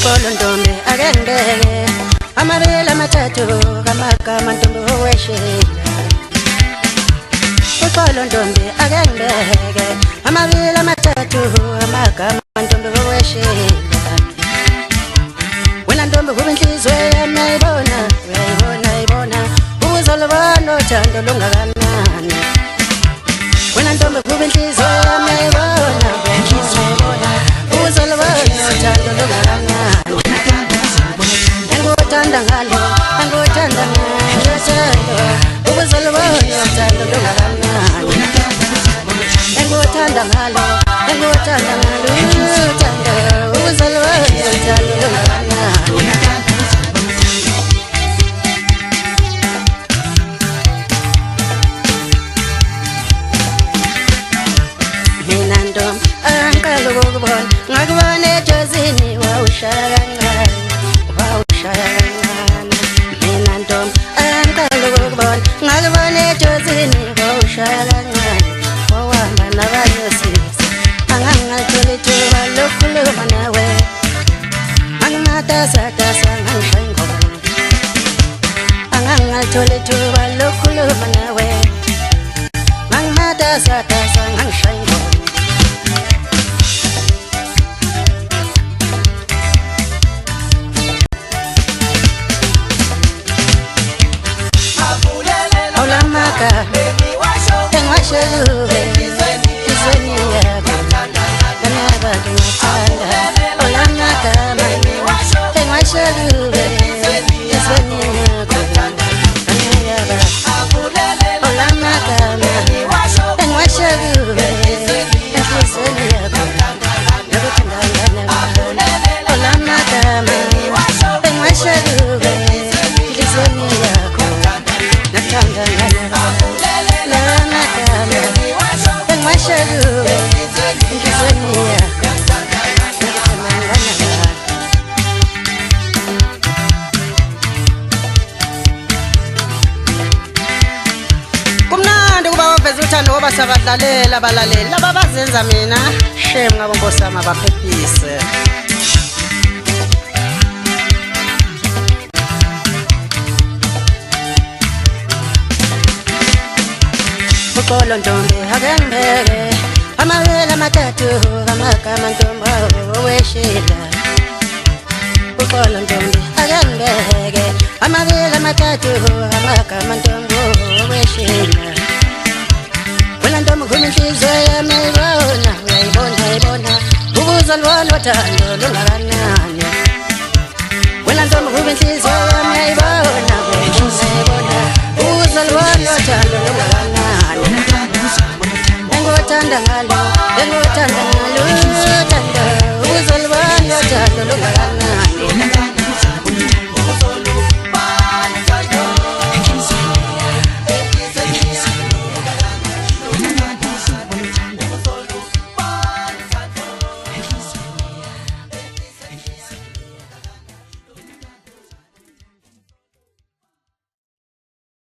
Ukolo ntombi akengeke amabili amathathu kamagama ntombi oweshela. Ukolo ntombi akengeke amabili amathathu amagama ntombi oweshela. Wena ntombi kuba inhliziyo yami ayibona ayibona uzolo bano thando lungakanani. Wena ntombi kuba inhliziyo yami ayibona uzolo bano thando lungakanani. Engikuthanda ngalo engikuthanda ngalo uzolo bano thando lungakanani. Engikuthanda ngalo engikuthanda ngalo uzolo bano thando lungakanani. Ngakubona ejozini wawushaya kancane. Mina ntombi angiqala ukukubona ngakubona ejozini wawushaya kancane. Wawahamba nabanye osisi angangingathola ithuba lokukhuluma nawe. Angingatasatasa ngangishaya ingoma angangingathola ithuba lokukhuluma nawe. Angingatasatasa ngangishaya ingoma. Engwashayube izweni yabo kanaba ngithanda olamagama. Engwashayube izweni yabo kanaba olamagama. Engwashayube izweni yabo olamagama. Engwashayube izweni yabo nathanda uthando wabasabadlalela abalaleli laba bazenza mina shame ngabo nkosami abaphephise. Ukolo ntombi akengeke amabili amathathu amagama ntombi oweshela. Ukolo ntombi akengeke amabili amathathu amagama ntombi oweshela. Wena ntombi kuba inhliziyo yami ayibona uzolo bano thando lungakanani. Wena ntombi kuba inhliziyo yami ayibona uzolo bano thando lungakanani. Engikuthanda ngalo engikuthanda